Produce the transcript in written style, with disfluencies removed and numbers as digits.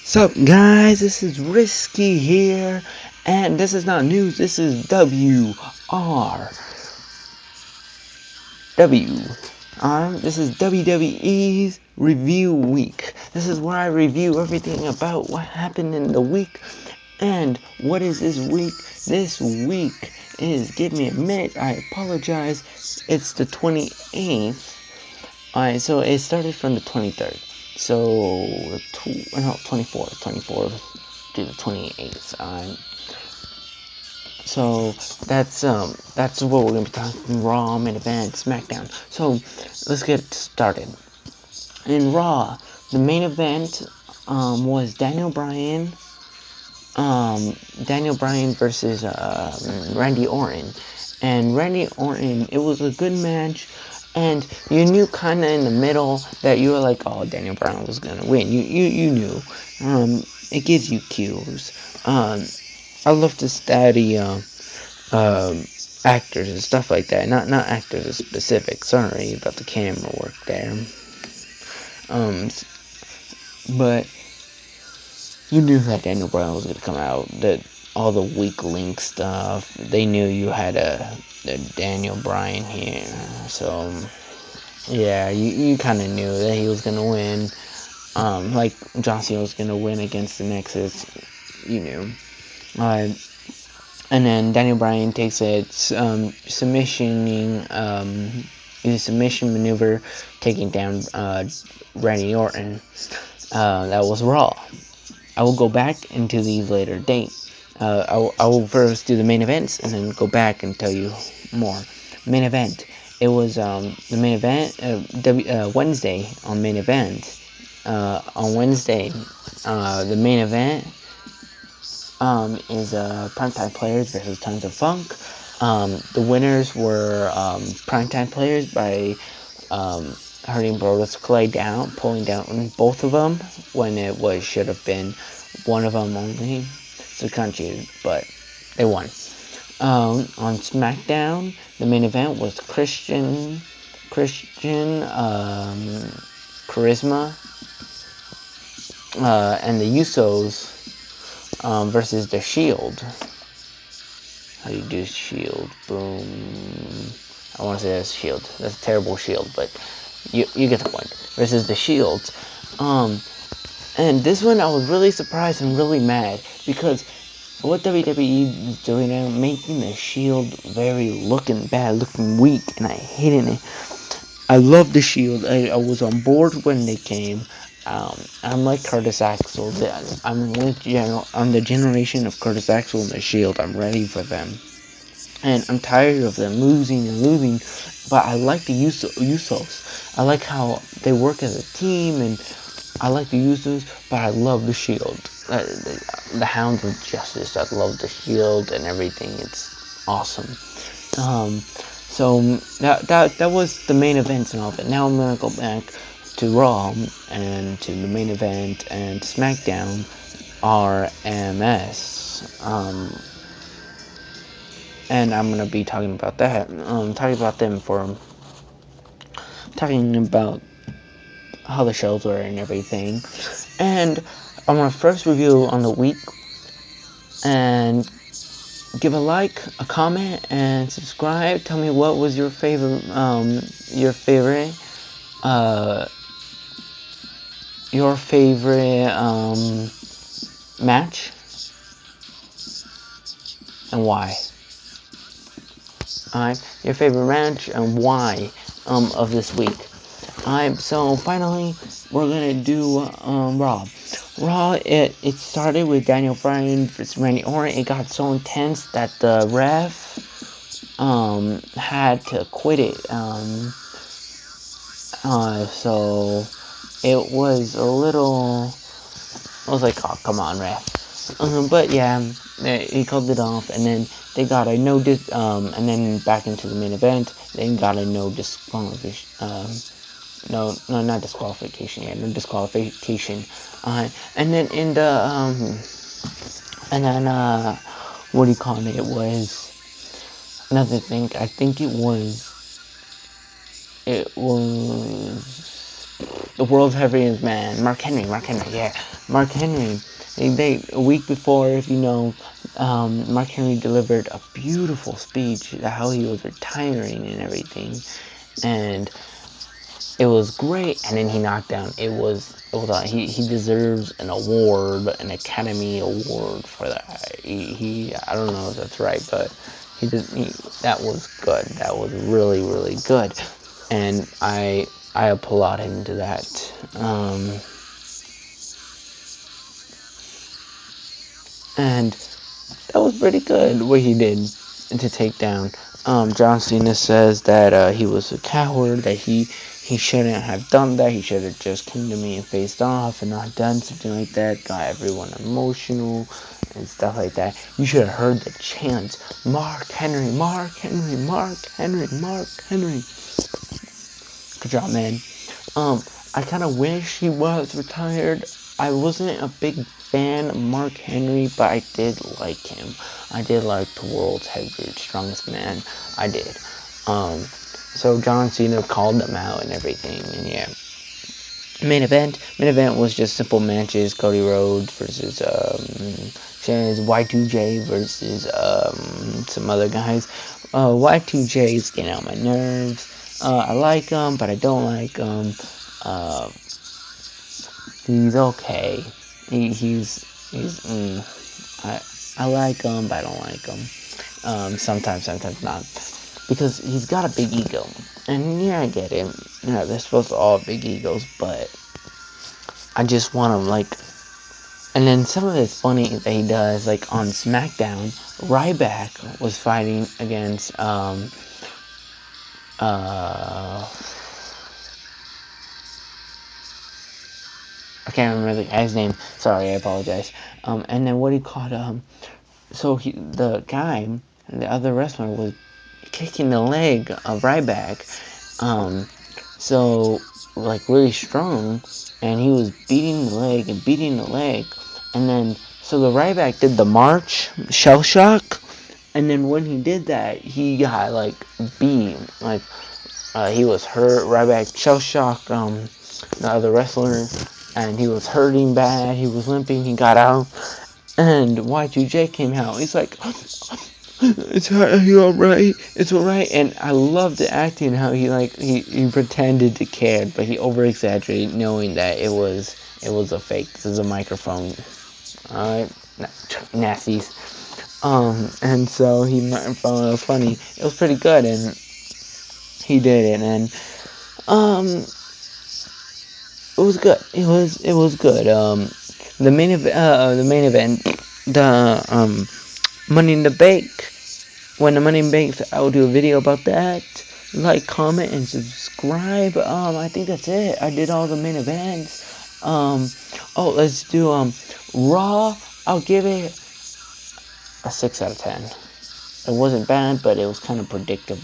Sup guys, this is Rrrisky here, and this is not news, this is this is WWE's Review Week. This is where I review everything about what happened in the week. And what is this week? This week is, give me a minute, I apologize, it's the 28th. Alright, so it started from the 23rd. So, 24th to the 28th. So that's what we're gonna be talking Raw, main event, SmackDown. So let's get started. In Raw, the main event was Daniel Bryan versus Randy Orton. And Randy Orton, it was a good match, and you knew kind of in the middle that you were like, oh, Daniel Bryan was gonna win. You knew. It gives you cues. I love to study actors and stuff like that. Not actors as specific. Sorry about the camera work there. But you knew that Daniel Bryan was gonna come out. That all the weak link stuff. They knew you had a Daniel Bryan here. So yeah, you kind of knew that he was gonna win. Like John Cena was gonna win against the Nexus. You knew. And then Daniel Bryan takes a submission maneuver, taking down Randy Orton. That was Raw. I will go back into these later dates. I will first do the main events and then go back and tell you more. Main event. It was the main event Wednesday on main event. On Wednesday, the main event is Primetime Players versus Tons of Funk. The winners were Primetime Players by hurting Brodus Clay down, pulling down both of them when it should have been one of them only. So kind of cheated, but they won. On SmackDown, the main event was Christian Charisma and the Usos versus the Shield. How do you do Shield? Boom. I want to say that's Shield. That's a terrible Shield, but you get the point. Versus the Shield. And this one I was really surprised and really mad because what WWE is doing now, making the Shield very looking bad, looking weak, and I hated it. I love the Shield. I was on board when they came. I'm like Curtis Axel. I'm the generation of Curtis Axel and the Shield. I'm ready for them. And I'm tired of them losing. But I like the Usos. I like how they work as a team, and I like the Usos, but I love the Shield. The Hounds of Justice. I love the Shield and everything. It's awesome. So that was the main events and all that. Now I'm gonna go back to Raw and to the main event and SmackDown RMS. And I'm gonna be talking about that. Talking about how the shows were and everything. And I'm gonna first review on the week and give a like, a comment, and subscribe. Tell me what was your favorite match and why. Alright, your favorite match and why of this week. Alright, so finally we're gonna do Raw. Raw, it started with Daniel Bryan versus Randy Orton. It got so intense that the ref had to quit it. So it was a little. I was like, oh, come on, ref. But yeah, he called it off, and then they got a and then back into the main event. They got a no disqualification. No, not disqualification. Yeah, no disqualification. And then in the what do you call it? It was another thing. I think it was the world's heaviest man, Mark Henry. Yeah. Mark Henry. A week before, if you know, Mark Henry delivered a beautiful speech how he was retiring and everything, and it was great. And then he knocked down. He deserves an award, an Academy Award for that. I don't know if that's right, but that was good. That was really, really good, and I applaud him to that. And that was pretty good what he did to take down. John Cena says that he was a coward, that he shouldn't have done that. He should have just came to me and faced off and not done something like that. Got everyone emotional and stuff like that. You should have heard the chants. Mark Henry, Mark Henry, Mark Henry, Mark Henry. Good job, man. I kind of wish he was retired. I wasn't a big fan of Mark Henry, but I did like him. I did like the world's heavyweight strongest man. I did. So John Cena called them out and everything, and yeah. Main event was just simple matches. Cody Rhodes versus Y2J versus some other guys. Y2J is getting on my nerves. I like him, but I don't like him. Uh, he's okay. He's I like him, but I don't like him. Sometimes not, because he's got a big ego, and yeah, I get it. You know, they're supposed to all have big egos, but I just want him like. And then some of it's funny that he does, like on SmackDown, Ryback was fighting against uh I can't remember the guy's name. Sorry, I apologize. And then what he called so the guy, the other wrestler, was kicking the leg of Ryback. So like really strong, and he was beating the leg, and then so the Ryback did the march shell shock, and then when he did that, he got like beat, like he was hurt. Ryback shell shocked the other wrestler, and he was hurting bad. He was limping. He got out, and Y2J came out. He's like, are you alright? It's alright. And I love the acting, how he pretended to care, but he over exaggerated, knowing that it was a fake. This is a microphone. Alright, nasties. And so he found it was funny. It was pretty good, and he did it, and it was good. It was good. The main event, the Money in the Bank. When the Money in the Bank, I will do a video about that. Like, comment, and subscribe. I think that's it. I did all the main events. Oh, let's do Raw. I'll give it a 6 out of 10. It wasn't bad, but it was kind of predictable.